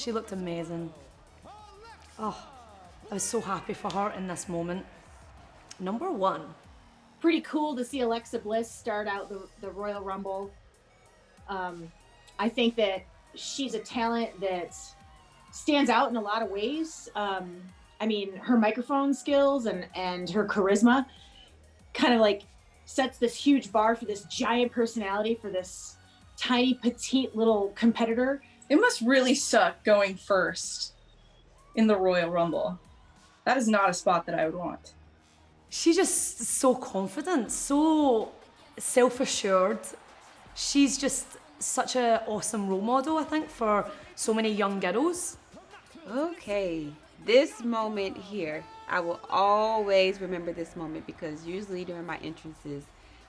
She looked amazing. Oh, I was so happy for her in this moment. Number one. Pretty cool to see Alexa Bliss start out the Royal Rumble. I think that she's a talent that stands out in a lot of ways. I mean, her microphone skills and her charisma kind of like sets this huge bar for this giant personality for this tiny, petite little competitor. It must really suck going first in the Royal Rumble. That is not a spot that I would want. She's just so confident, so self-assured. She's just such an awesome role model, I think, for so many young girls. Okay, this moment here, I will always remember this moment because usually during my entrances,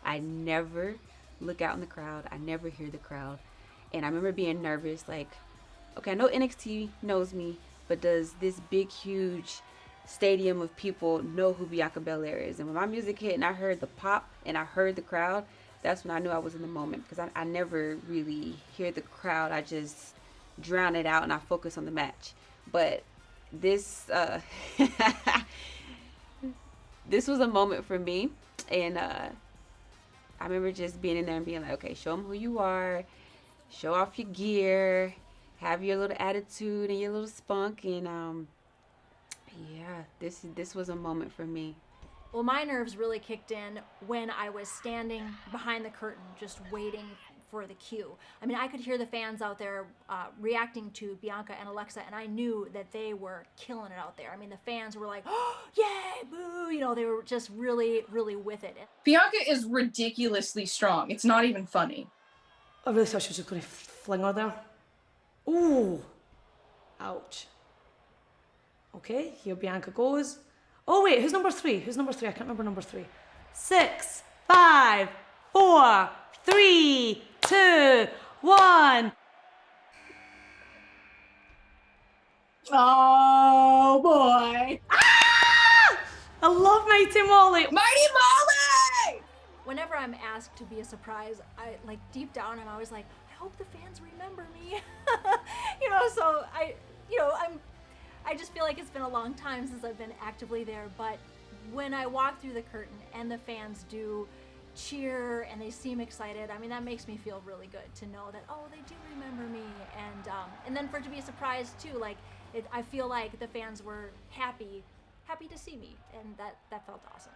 I never look out in the crowd. I never hear the crowd. And I remember being nervous, like, okay, I know NXT knows me, but does this big, huge stadium of people know who Bianca Belair is? And when my music hit and I heard the pop and I heard the crowd, that's when I knew I was in the moment because I never really hear the crowd. I just drown it out and I focus on the match. But this this was a moment for me, and I remember just being in there and being like, okay, show them who you are, show off your gear, have your little attitude and your little spunk, and yeah, this was a moment for me. Well, my nerves really kicked in when I was standing behind the curtain, just waiting for the cue. I mean, I could hear the fans out there reacting to Bianca and Alexa, and I knew that they were killing it out there. I mean, the fans were like, oh, yay, boo, you know, they were just really, really with it. Bianca is ridiculously strong. It's not even funny. I really thought she was just going to fling her there. Ooh. Ouch. Okay, here Bianca goes. Oh wait, who's number three? Who's number three? I can't remember number three. 6, 5, 4, 3, 2, 1. Oh boy. Ah! I love Mighty Molly. Mighty Molly! Whenever I'm asked to be a surprise, I like deep down I'm always like, I hope the fans remember me. You know, so I just feel like it's been a long time since I've been actively there, but when I walk through the curtain and the fans do cheer and they seem excited, I mean, that makes me feel really good to know that, oh, they do remember me. And then for it to be a surprise too, like I feel like the fans were happy to see me, and that felt awesome.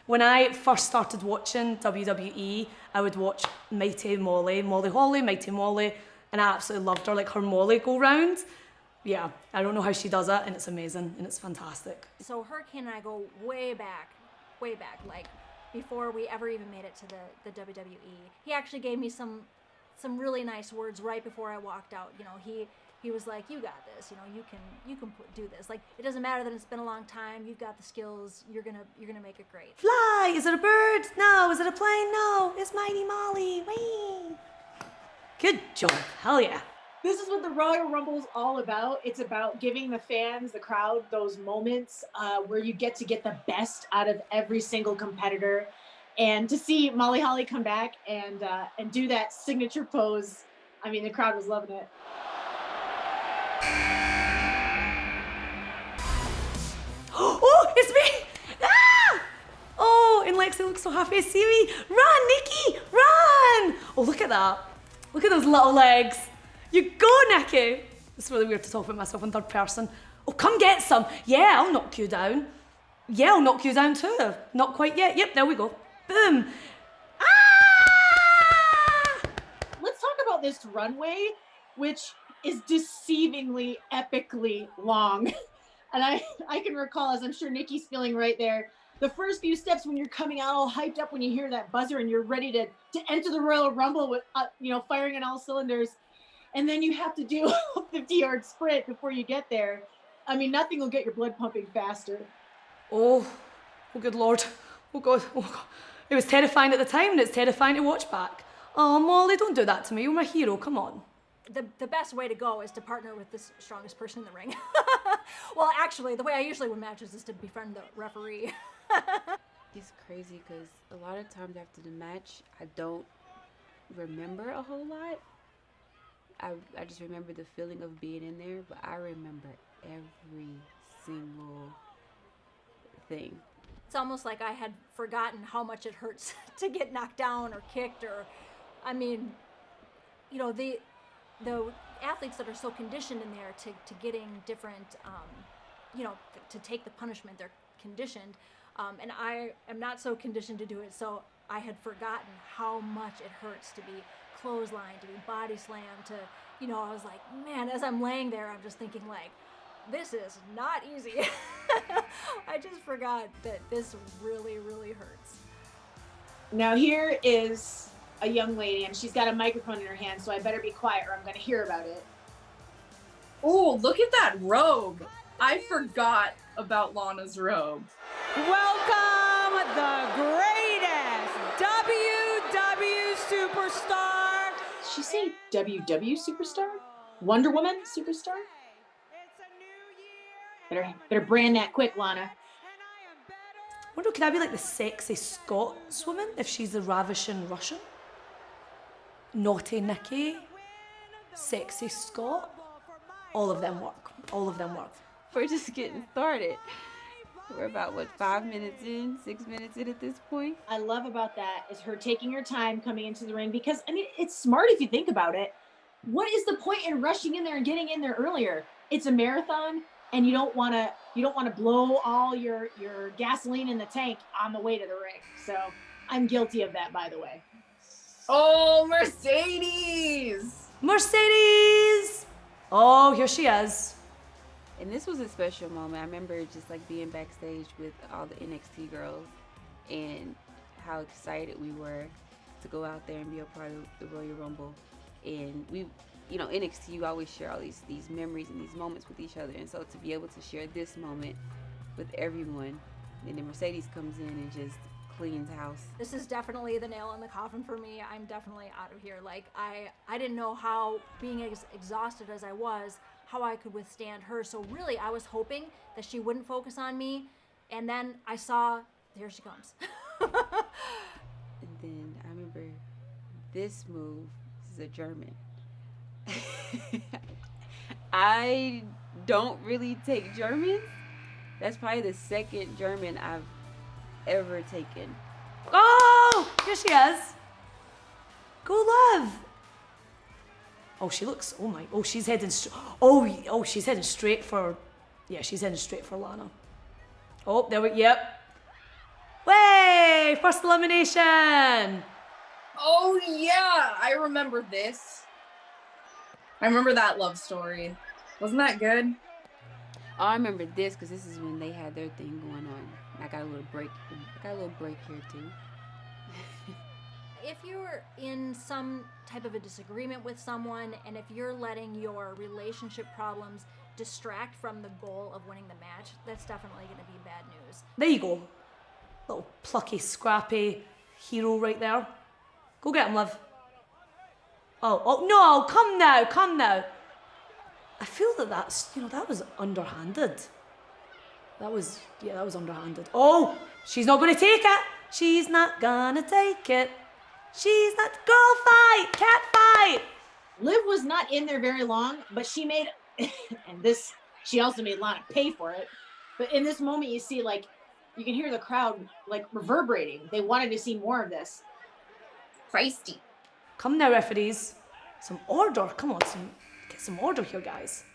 When I first started watching WWE, I would watch Mighty Molly, Molly Holly, Mighty Molly, and I absolutely loved her, like her Molly go round. Yeah, I don't know how she does it, and it's amazing, and it's fantastic. So Hurricane and I go way back, like before we ever even made it to the WWE. He actually gave me some really nice words right before I walked out. You know, he was like, you got this, you know, you can do this. Like, it doesn't matter that it's been a long time, you've got the skills, you're gonna make it great. Fly, is it a bird? No, is it a plane? No, it's Mighty Molly, whee! Good job, hell yeah. This is what the Royal Rumble is all about. It's about giving the fans, the crowd, those moments where you get to get the best out of every single competitor. And to see Molly Holly come back and do that signature pose, I mean, the crowd was loving it. Oh, it's me! Ah! Oh, and Lexi looks so happy to see me. Run, Nikki, run! Oh, look at that. Look at those little legs. You go, Nikki. It's really weird to talk about myself in third person. Oh, come get some. Yeah, I'll knock you down. Yeah, I'll knock you down too. Not quite yet. Yep, there we go. Boom. Ah! Let's talk about this runway, which is deceivingly, epically long. And I can recall, as I'm sure Nikki's feeling right there, the first few steps when you're coming out all hyped up when you hear that buzzer and you're ready to enter the Royal Rumble with, firing on all cylinders. And then you have to do a 50-yard sprint before you get there. I mean, nothing will get your blood pumping faster. Oh, good Lord. Oh God. It was terrifying at the time, and it's terrifying to watch back. Oh, Molly, don't do that to me. You're my hero. Come on. The best way to go is to partner with the strongest person in the ring. Well, actually, the way I usually win matches is to befriend the referee. It's crazy because a lot of times after the match, I don't remember a whole lot. I just remember the feeling of being in there, but I remember every single thing. It's almost like I had forgotten how much it hurts to get knocked down or kicked, or, I mean, you know, the athletes that are so conditioned in there to getting different, you know, to take the punishment, they're conditioned. And I am not so conditioned to do it, so I had forgotten how much it hurts to be clotheslined, to be body slammed, to, you know, I was like, man, as I'm laying there, I'm just thinking like, this is not easy. I just forgot that this really, really hurts. Now here is a young lady, and she's got a microphone in her hand, so I better be quiet or I'm going to hear about it. Oh, look at that robe. I forgot about Lana's robe. Welcome the greatest WW superstar. Did she say WW superstar? Wonder Woman superstar? Better brand that quick, Lana. I wonder, could I be like the sexy Scotswoman if she's the ravishing Russian? Naughty Nikki, sexy Scot. All of them work. All of them work. We're just getting started. We're about, 5 minutes in, 6 minutes in at this point? I love about that is her taking her time coming into the ring, because I mean, it's smart if you think about it. What is the point in rushing in there and getting in there earlier? It's a marathon, and you don't want to blow all your gasoline in the tank on the way to the ring. So I'm guilty of that, by the way. Oh, Mercedes! Mercedes! Oh, here she is. And this was a special moment. I remember just like being backstage with all the NXT girls and how excited we were to go out there and be a part of the Royal Rumble. And we, you know, NXT, you always share all these memories and these moments with each other. And so to be able to share this moment with everyone, and then Mercedes comes in and just cleans house. This is definitely the nail in the coffin for me. I'm definitely out of here. Like, I didn't know how, being as exhausted as I was, how I could withstand her. So really, I was hoping that she wouldn't focus on me. And then I saw, here she comes. And then I remember this move. This is a German. I don't really take Germans. That's probably the second German I've ever taken. Oh, here she is. Go, love. Oh, she looks. Oh my. Oh, she's heading. She's heading straight for. Yeah, she's heading straight for Lana. Oh, there we. Yep. Way! First elimination. Oh, yeah, I remember this. I remember that love story. Wasn't that good? Oh, I remember this because this is when they had their thing going on. I got a little break. I got a little break here too. If you're in some type of a disagreement with someone, and if you're letting your relationship problems distract from the goal of winning the match, that's definitely going to be bad news. There you go. Little plucky, scrappy hero right there. Go get him, love. Oh no! Come now. I feel that was underhanded. That was underhanded. Oh, she's not going to take it. She's not gonna take it. She's not. Girl fight, cat fight. Liv was not in there very long, but she made, she also made Lana pay for it. But in this moment, you see, like, you can hear the crowd, like, reverberating. They wanted to see more of this. Feisty. Come now, referees. Some order. Come on, get some order here, guys.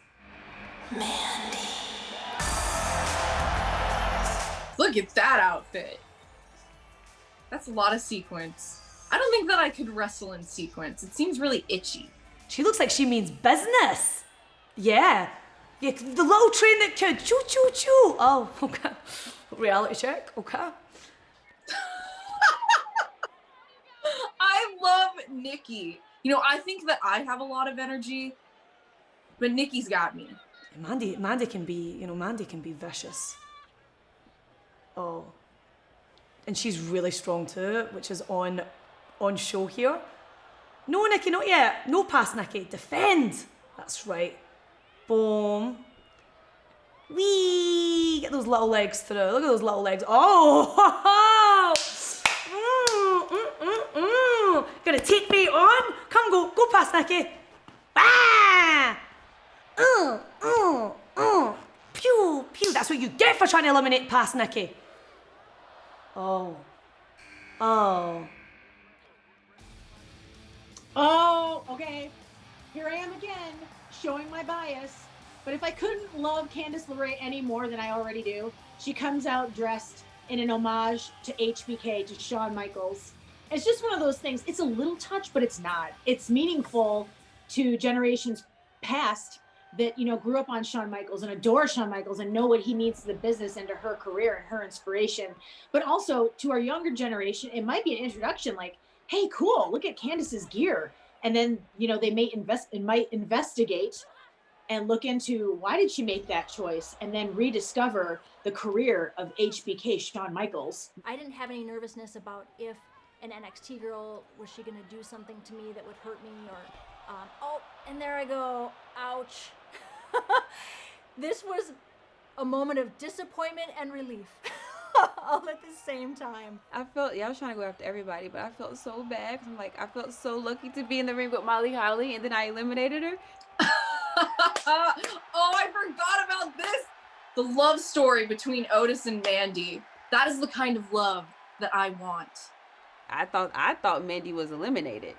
Look at that outfit. That's a lot of sequence. I don't think that I could wrestle in sequence. It seems really itchy. She looks like she means business. Yeah, the little train that could. Choo, choo, choo. Oh, okay. Reality check, okay. I love Nikki. You know, I think that I have a lot of energy, but Nikki's got me. Mandy can be vicious. Oh. And she's really strong too, which is on show here. No, Nikki, not yet. No pass, Nikki. Defend. That's right. Boom. Wee. Get those little legs through. Look at those little legs. Oh. Gonna take me on? Come, go past, Nikki. Ah! Pew, pew. That's what you get for trying to eliminate past Nikki. Oh. Oh. Oh, okay. Here I am again, showing my bias. But if I couldn't love Candice LeRae any more than I already do, she comes out dressed in an homage to HBK, to Shawn Michaels. It's just one of those things. It's a little touch, but it's not. It's meaningful to generations past that, you know, grew up on Shawn Michaels and adore Shawn Michaels and know what he means to the business and to her career and her inspiration. But also to our younger generation, it might be an introduction like, hey, cool, look at Candice's gear. And then, you know, they might investigate and look into why did she make that choice, and then rediscover the career of HBK, Shawn Michaels. I didn't have any nervousness about if an NXT girl, was she going to do something to me that would hurt me, or, oh, and there I go, ouch. This was a moment of disappointment and relief all at the same time. I was trying to go after everybody, but I felt so bad. 'Cause I'm like, I felt so lucky to be in the ring with Molly Holly, and then I eliminated her. Oh, I forgot about this. The love story between Otis and Mandy. That is the kind of love that I want. I thought Mandy was eliminated.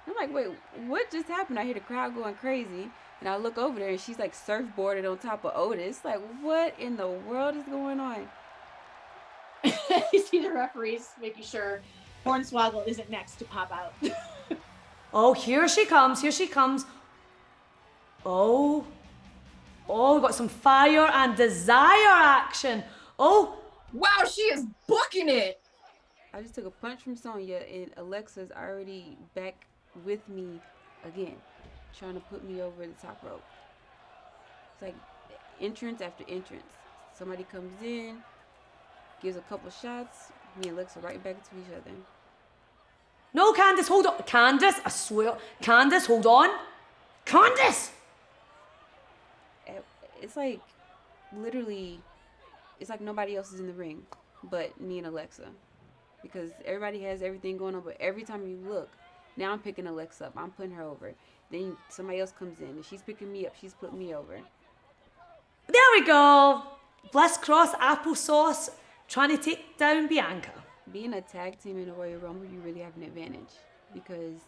I'm like, wait, what just happened? I hear the crowd going crazy, and I look over there, and she's like surfboarded on top of Otis. Like, what in the world is going on? You see the referees making sure Hornswoggle isn't next to pop out. Oh, here she comes. Here she comes. Oh. Oh, we've got some fire and desire action. Oh. Wow, she is booking it. I just took a punch from Sonya, and Alexa's already back with me again, trying to put me over the top rope. It's like entrance after entrance. Somebody comes in, gives a couple shots, me and Alexa right back to each other. No, Candice, hold on. Candice, I swear. Candice, hold on. Candice! It's like, literally, it's like nobody else is in the ring but me and Alexa. Because everybody has everything going on, but every time you look, now I'm picking Alexa up. I'm putting her over. Then somebody else comes in, and she's picking me up. She's putting me over. There we go. Bliss Cross applesauce trying to take down Bianca. Being a tag team in a Royal Rumble, you really have an advantage. Because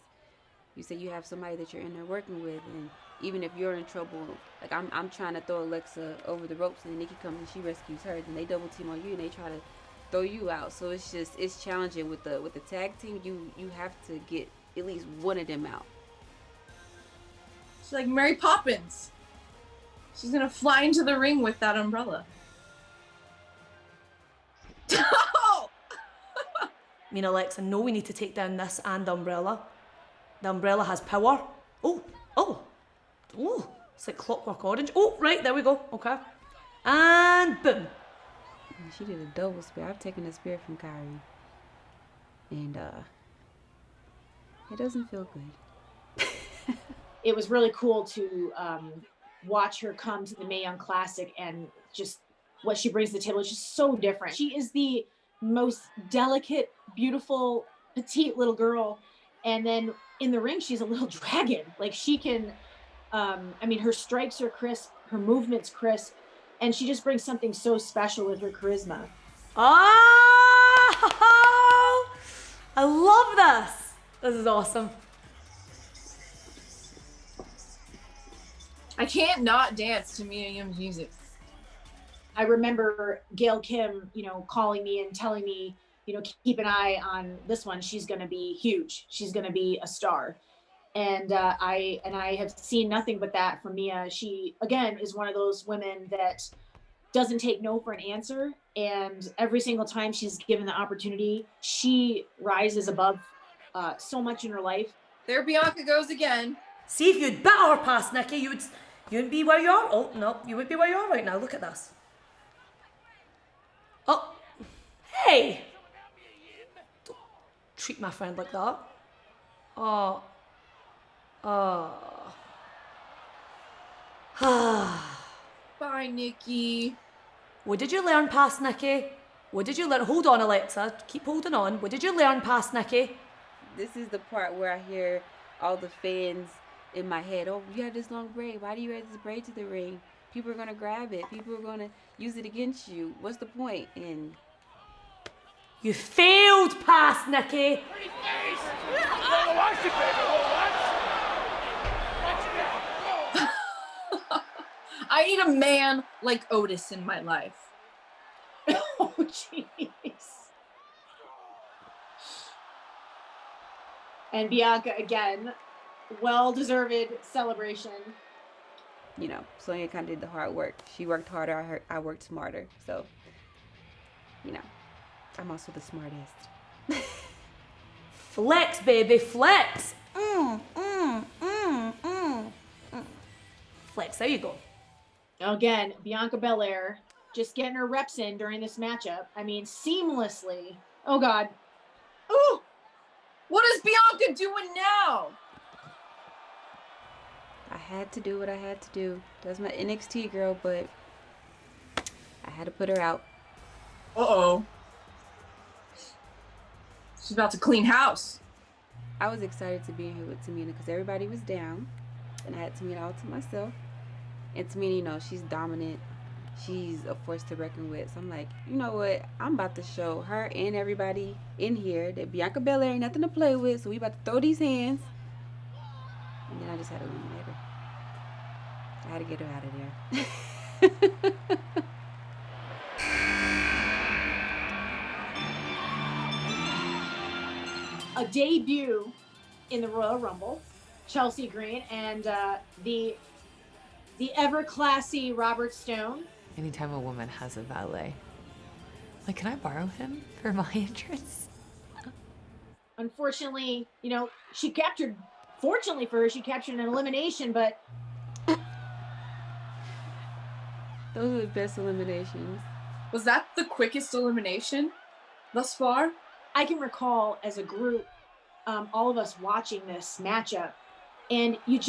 you say you have somebody that you're in there working with, and even if you're in trouble, like I'm trying to throw Alexa over the ropes, and Nikki comes and she rescues her, then they double team on you and they try to throw you out. So it's challenging with the tag team. You have to get at least one of them out. She's like Mary Poppins. She's gonna fly into the ring with that umbrella. Me and Alexa know we need to take down this and the umbrella. The umbrella has power. Oh, it's like Clockwork Orange. Oh, right, there we go. Okay. And boom. She did a double spear. I've taken a spear from Kyrie. And it doesn't feel good. It was really cool to watch her come to the Mae Young Classic, and just what she brings to the table is just so different. She is the most delicate, beautiful, petite little girl. And then in the ring, she's a little dragon. Like she can, her strikes are crisp, her movement's crisp, and she just brings something so special with her charisma. Oh, I love this. This is awesome. I can't not dance to Mia Yim's music. I remember Gail Kim, calling me and telling me, keep an eye on this one. She's going to be huge. She's going to be a star. And I have seen nothing but that from Mia. She, again, is one of those women that doesn't take no for an answer. And every single time she's given the opportunity, she rises above so much in her life. There Bianca goes again. See, if you'd bet her past Nikki, you'd be where you are. Oh, no, you would be where you are right now. Look at this. Oh, hey. Don't treat my friend like that. Oh. Bye, Nikki. What did you learn past Nikki? What did you learn? Hold on, Alexa. Keep holding on. What did you learn past Nikki? This is the part where I hear all the fans in my head, oh, you have this long braid. Why do you add this braid to the ring? People are going to grab it. People are going to use it against you. What's the point? And You failed pass, Nikki. I need a man like Otis in my life. Oh, jeez. And Bianca, again, well-deserved celebration. you know, Sonya kind of did the hard work. She worked harder. I worked smarter. So, you know, I'm also the smartest. Flex, baby, flex. Flex, there you go. Again, Bianca Belair just getting her reps in during this matchup. I mean, seamlessly. Oh, God. Ooh! What is Bianca doing now? I had to do what I had to do. That's my NXT girl, but I had to put her out. Uh-oh. She's about to clean house. I was excited to be in here with Tamina because everybody was down, and I had Tamina all to myself. And Tamina, you know, she's dominant. She's a force to reckon with. So I'm like, you know what? I'm about to show her and everybody in here that Bianca Belair ain't nothing to play with. So we about to throw these hands. And then I just had to eliminate her. I had to get her out of there. A debut in the Royal Rumble, Chelsea Green, and the ever classy Robert Stone. Anytime a woman has a valet, like, can I borrow him for my entrance? Unfortunately, you know, fortunately for her, she captured an elimination, but Those are the best eliminations. Was that the quickest elimination thus far? I can recall as a group, all of us watching this matchup, and we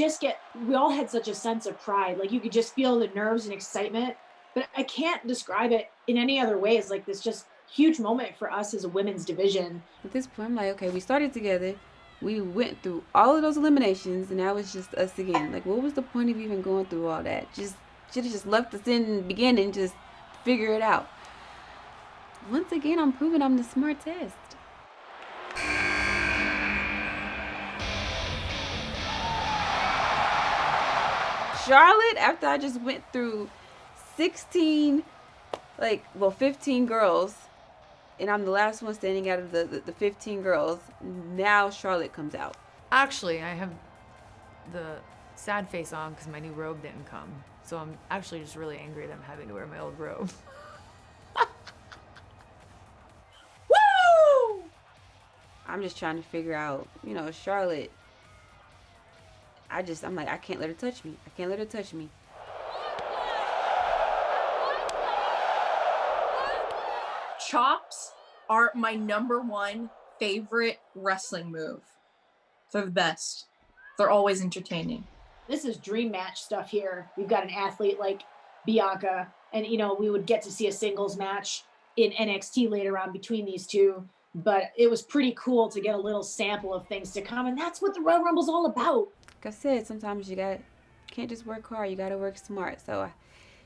all had such a sense of pride. Like, you could just feel the nerves and excitement, but I can't describe it in any other way. It's like this just huge moment for us as a women's division. At this point, I'm like, okay, we started together. We went through all of those eliminations, and now it's just us again. Like, what was the point of even going through all that? Should have just left us in the beginning, just figure it out. Once again, I'm proving I'm the smartest. Charlotte, after I just went through 15 girls, and I'm the last one standing out of the 15 girls, now Charlotte comes out. Actually, I have the sad face on because my new robe didn't come. So I'm actually just really angry that I'm having to wear my old robe. Woo! I'm just trying to figure out, you know, Charlotte. I'm like, I can't let her touch me. I can't let her touch me. Chops are my #1 favorite wrestling move. They're the best. They're always entertaining. This is dream match stuff here. We've got an athlete like Bianca, and, you know, we would get to see a singles match in NXT later on between these two, but it was pretty cool to get a little sample of things to come, and that's what the Royal Rumble's all about. Like I said, sometimes you can't just work hard. You gotta work smart. So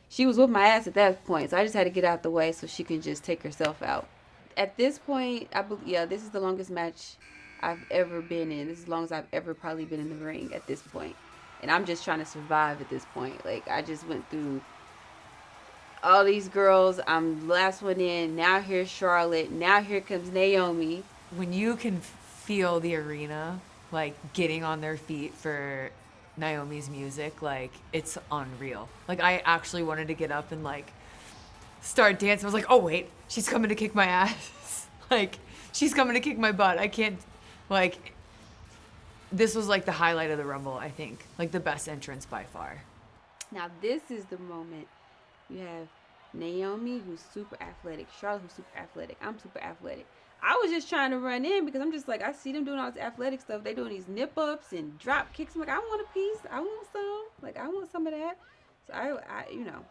she was whooping my ass at that point. So I just had to get out the way so she can just take herself out. At this point, this is the longest match I've ever been in. This is as long as I've ever probably been in the ring at this point. And I'm just trying to survive at this point. Like, I just went through all these girls. I'm the last one in. Now here's Charlotte. Now here comes Naomi. When you can feel the arena, like, getting on their feet for Naomi's music, like, it's unreal. Like, I actually wanted to get up and, like, start dancing. I was like, oh, wait, she's coming to kick my ass. Like, she's coming to kick my butt. I can't, like... This was like the highlight of the Rumble, I think. Like the best entrance by far. Now this is the moment. You have Naomi, who's super athletic. Charlotte, who's super athletic. I'm super athletic. I was just trying to run in because I'm just like, I see them doing all this athletic stuff. They doing these nip-ups and drop kicks. I'm like, I want a piece. I want some. Like, I want some of that. So I you know,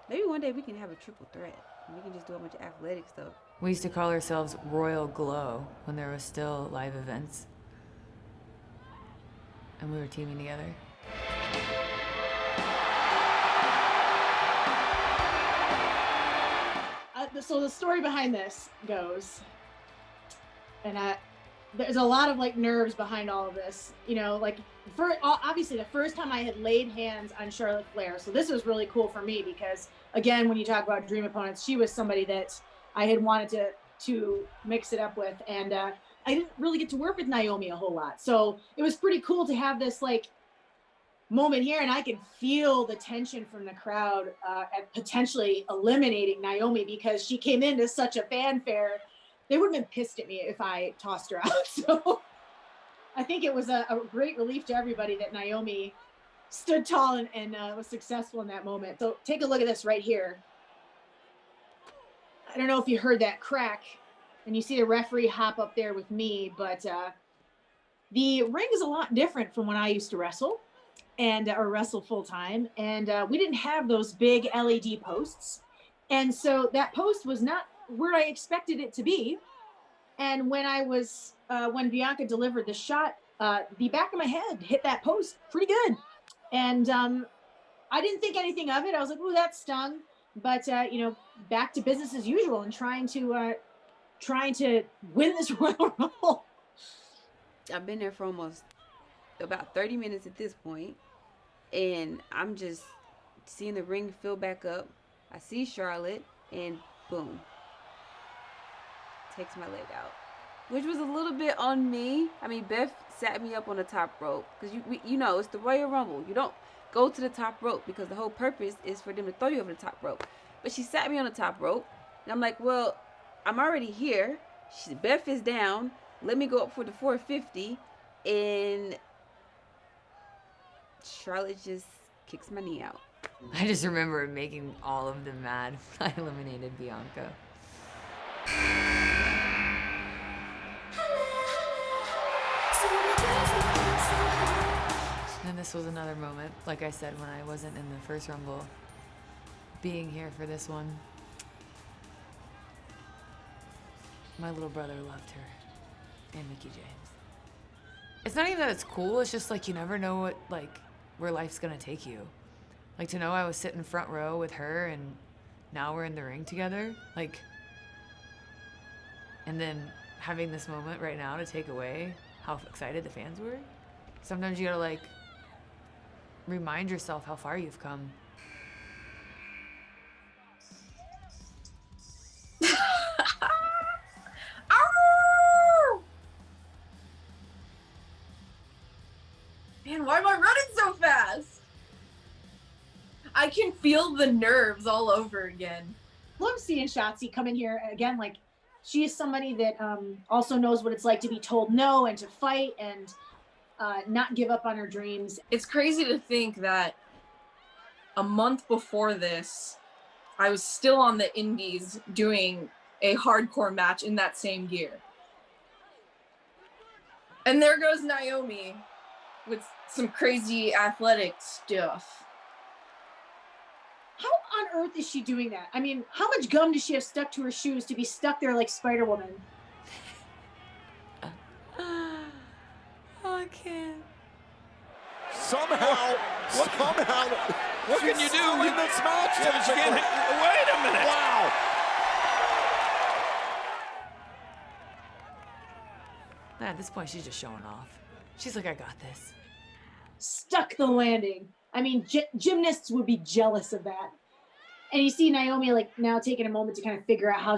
maybe one day we can have a triple threat. And we can just do a bunch of athletic stuff. We used to call ourselves Royal Glow when there was still live events. and we were teaming together. So the story behind this goes, and there's a lot of like nerves behind all of this. You know, like obviously the first time I had laid hands on Charlotte Flair. So this was really cool for me because, again, when you talk about dream opponents, she was somebody that I had wanted to mix it up with, and I didn't really get to work with Naomi a whole lot. So it was pretty cool to have this like moment here, and I could feel the tension from the crowd at potentially eliminating Naomi because she came into such a fanfare. They would have been pissed at me if I tossed her out. So I think it was a great relief to everybody that Naomi stood tall and was successful in that moment. So take a look at this right here. I don't know if you heard that crack and you see the referee hop up there with me, but the ring is a lot different from when I used to wrestle or wrestle full time. And we didn't have those big LED posts. And so that post was not where I expected it to be. And when when Bianca delivered the shot, the back of my head hit that post pretty good. And I didn't think anything of it. I was like, "Ooh, that stung." But back to business as usual and trying to win this Royal Rumble. I've been there for almost about 30 minutes at this point, and I'm just seeing the ring fill back up. I see Charlotte, and boom, takes my leg out, which was a little bit on me. I mean, Beth sat me up on the top rope because you know it's the Royal Rumble. You don't go to the top rope because the whole purpose is for them to throw you over the top rope. But she sat me on the top rope, and I'm like, well, I'm already here. Beth is down. Let me go up for the 450, and Charlotte just kicks my knee out. I just remember making all of them mad when I eliminated Bianca. And this was another moment, like I said, when I wasn't in the first Rumble, being here for this one. My little brother loved her, and Mickie James. It's not even that it's cool, it's just like you never know where life's gonna take you. Like to know I was sitting front row with her and now we're in the ring together, and then having this moment right now to take away how excited the fans were. Sometimes you gotta remind yourself how far you've come. Man, why am I running so fast? I can feel the nerves all over again. Love seeing Shotzi come in here again. Like, she is somebody that also knows what it's like to be told no and to fight and not give up on her dreams. It's crazy to think that a month before this, I was still on the indies doing a hardcore match in that same gear. And there goes Naomi with some crazy athletic stuff. How on earth is she doing that? I mean, how much gum does she have stuck to her shoes to be stuck there like Spider-Woman? Oh, I can't. Somehow, What can you do in this match? Wait a minute. Wow. At this point, she's just showing off. She's like, I got this. Stuck the landing. I mean, gymnasts would be jealous of that. And you see Naomi now taking a moment to kind of figure out how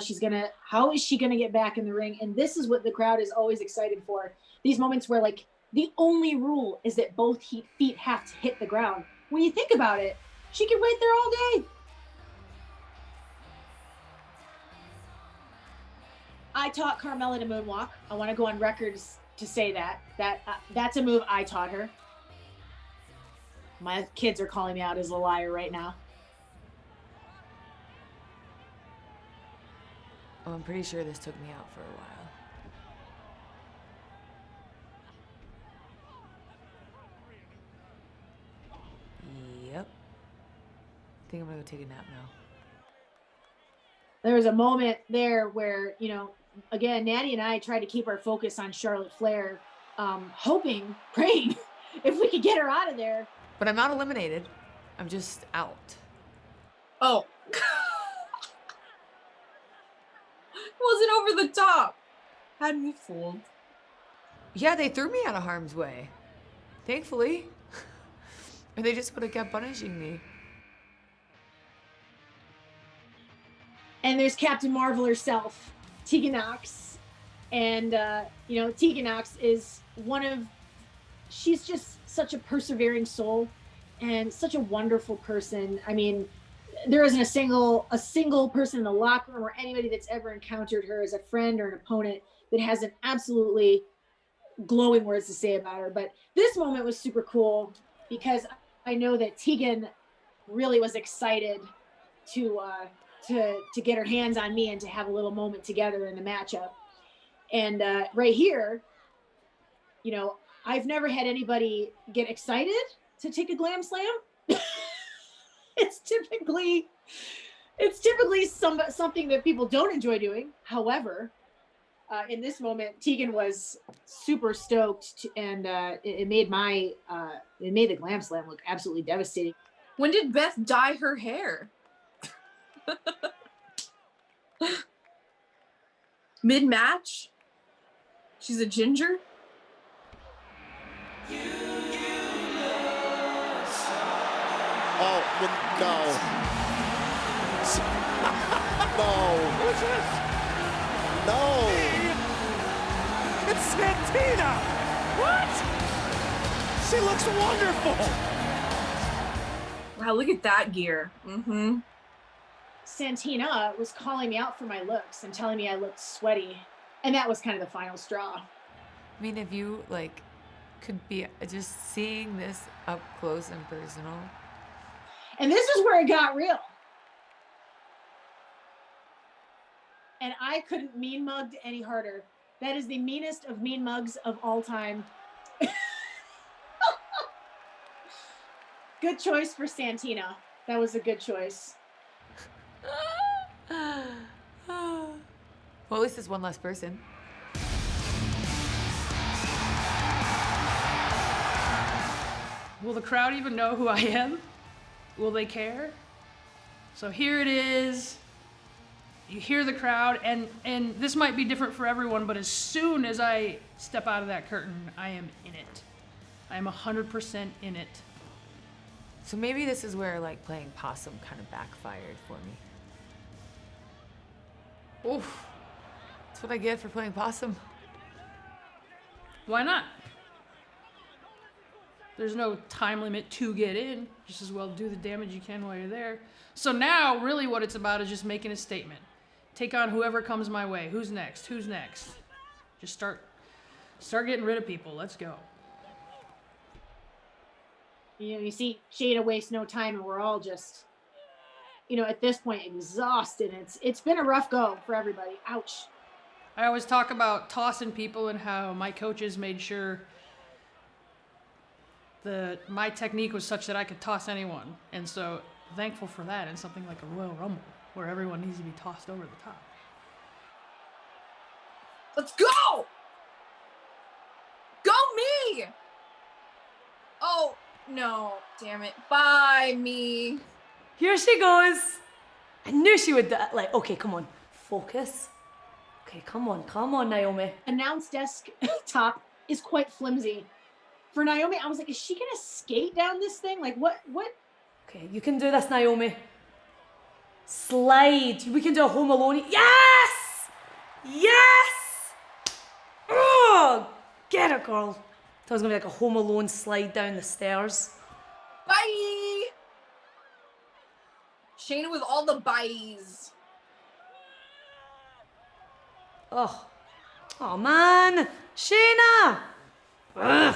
is she gonna get back in the ring? And this is what the crowd is always excited for. These moments where the only rule is that both feet have to hit the ground. When you think about it, she can wait there all day. I taught Carmella to moonwalk. I want to go on record to say that's a move I taught her. My kids are calling me out as a liar right now. Oh, I'm pretty sure this took me out for a while. Yep. I think I'm gonna go take a nap now. There was a moment there where, again, Natty and I tried to keep our focus on Charlotte Flair, hoping, praying if we could get her out of there. But I'm not eliminated. I'm just out. Oh. Wasn't over the top. Had me fooled. Yeah, they threw me out of harm's way. Thankfully. Or they just would have kept punishing me. And there's Captain Marvel herself, Tegan Knox. And, Tegan Knox is she's just such a persevering soul and such a wonderful person. I mean, there isn't a single person in the locker room or anybody that's ever encountered her as a friend or an opponent that hasn't absolutely glowing words to say about her. But this moment was super cool because I know that Tegan really was excited to get her hands on me and to have a little moment together in the matchup. And right here, I've never had anybody get excited to take a glam slam. It's typically something that people don't enjoy doing. However, in this moment, Tegan was super stoked, and it made the glam slam look absolutely devastating. When did Beth dye her hair? Mid-match? She's a ginger? Oh, no. No. What's this? No. It's Santina! What? She looks wonderful! Wow, look at that gear. Mm-hmm. Santina was calling me out for my looks and telling me I looked sweaty. And that was kind of the final straw. I mean, if you, could be just seeing this up close and personal. And this is where it got real. And I couldn't mean mugged any harder. That is the meanest of mean mugs of all time. Good choice for Santina. That was a good choice. Well, at least it's one less person. Will the crowd even know who I am? Will they care? So here it is. You hear the crowd, and this might be different for everyone, but as soon as I step out of that curtain, I am in it. I am 100% in it. So maybe this is where playing possum kind of backfired for me. Oof. That's what I get for playing possum. Why not? There's no time limit to get in. Just as well do the damage you can while you're there. So now, really what it's about is just making a statement. Take on whoever comes my way. Who's next? Who's next? Just start getting rid of people. Let's go. You see Shayna waste no time, and we're all just, at this point exhausted. It's been a rough go for everybody. Ouch. I always talk about tossing people and how my coaches made sure my technique was such that I could toss anyone. And so thankful for that in something like a Royal Rumble where everyone needs to be tossed over the top. Let's go! Go me! Oh, no. Damn it. Bye, me. Here she goes. I knew she would okay, come on. Focus. Okay, come on, Naomi. Announce desk top is quite flimsy. For Naomi, I was like, is she gonna skate down this thing? What? Okay, you can do this, Naomi. Slide. We can do a Home Alone. Yes! Yes! Oh, get it, girl. Thought it was gonna be like a Home Alone slide down the stairs. Bye! Shayna with all the byes. Oh man, Shayna! Ugh.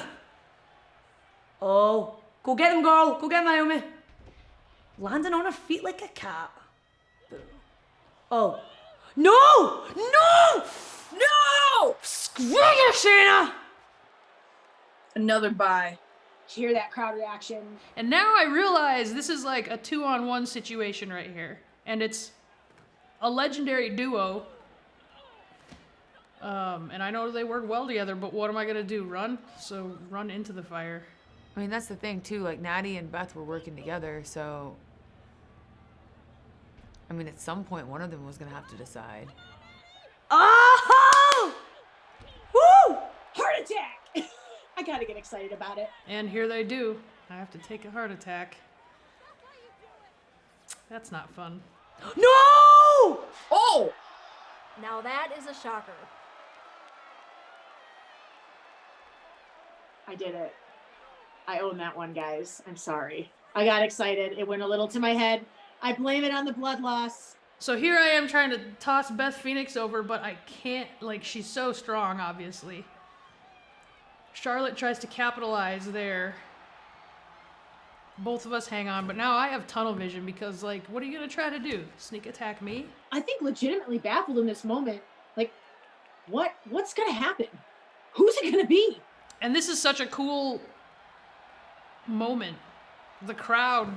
Oh, go get him, girl. Go get Naomi. Landing on her feet like a cat. Oh. No! No! No! Screw you, Shayna! Another bye. Did you hear that crowd reaction? And now I realize this is like a 2-on-1 situation right here. And it's a legendary duo. And I know they work well together, but what am I gonna do? Run? So run into the fire. I mean, that's the thing too. Like Natty and Beth were working together, so I mean, at some point, one of them was gonna have to decide. Oh! Woo! Heart attack! I gotta get excited about it. And here they do. I have to take a heart attack. That's not fun. No! Oh! Now that is a shocker. I did it. I own that one, guys. I'm sorry. I got excited. It went a little to my head. I blame it on the blood loss. So here I am trying to toss Beth Phoenix over, but I can't, like, she's so strong, obviously. Charlotte tries to capitalize there. Both of us hang on, but now I have tunnel vision because, like, what are you gonna try to do? Sneak attack me? I think legitimately baffled in this moment. Like, what's gonna happen? Who's it gonna be? And this is such a cool moment. The crowd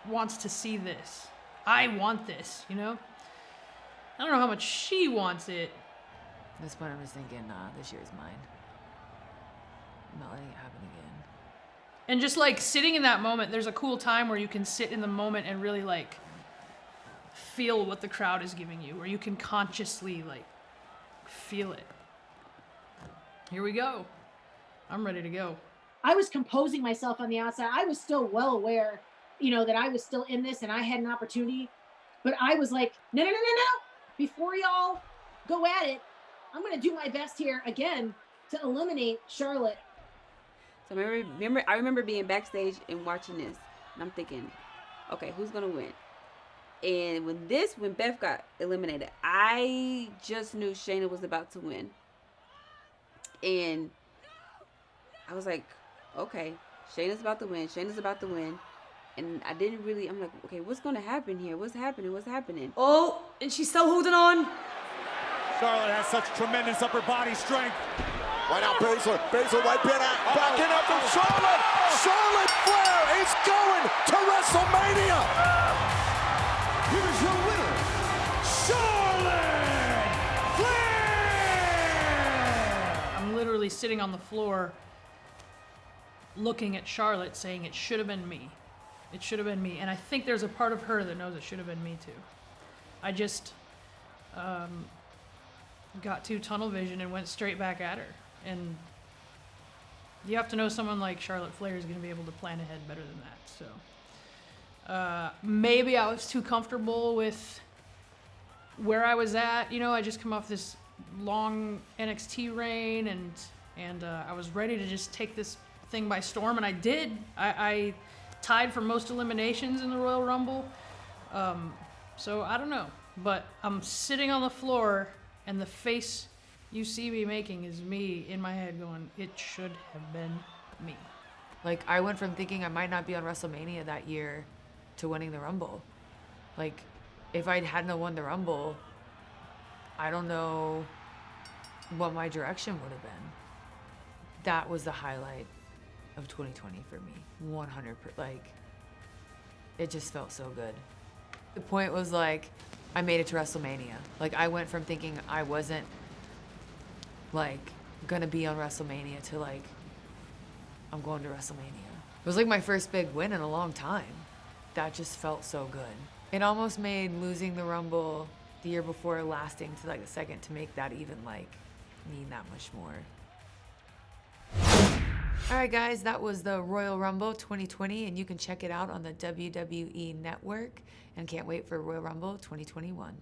wants to see this. I want this, you know? I don't know how much she wants it. At this point, I'm just thinking, nah, this year's mine. I'm not letting it happen again. And just like sitting in that moment, there's a cool time where you can sit in the moment and really like feel what the crowd is giving you, where you can consciously like feel it. Here we go. I'm ready to go. I was composing myself on the outside. I was still well aware, you know, that I was still in this and I had an opportunity. But I was like, no. Before y'all go at it, I'm going to do my best here again to eliminate Charlotte. So I remember being backstage and watching this, and I'm thinking, okay, who's gonna win? And when Beth got eliminated, I just knew Shayna was about to win, and I was like, okay, Shayna's about to win, and I didn't really. I'm like, okay, what's gonna happen here? What's happening? Oh, and she's still holding on. Charlotte has such tremendous upper body strength. Right now, Baszler right back. Backing up from Charlotte. Charlotte Flair is going to WrestleMania. Here's your winner, Charlotte Flair. I'm literally sitting on the floor looking at Charlotte saying it should have been me. It should have been me. And I think there's a part of her that knows it should have been me too. I just got too tunnel vision and went straight back at her. And you have to know someone like Charlotte Flair is going to be able to plan ahead better than that. So maybe I was too comfortable with where I was at. You know, I just come off this long NXT reign, and I was ready to just take this thing by storm, and I did. I tied for most eliminations in the Royal Rumble. So I don't know, but I'm sitting on the floor, and the face you see me making is me in my head going, it should have been me. Like, I went from thinking I might not be on WrestleMania that year to winning the Rumble. Like, if I hadn't won the Rumble, I don't know what my direction would have been. That was the highlight of 2020 for me. 100%. Like, it just felt so good. The point was, like, I made it to WrestleMania. Like, I went from thinking I wasn't, like, gonna be on WrestleMania to, like, I'm going to WrestleMania. It was like my first big win in a long time. That just felt so good. It almost made losing the Rumble the year before lasting to, like, the second to make that even, like, mean that much more. All right, guys, that was the Royal Rumble 2020, and you can check it out on the WWE Network, and can't wait for Royal Rumble 2021.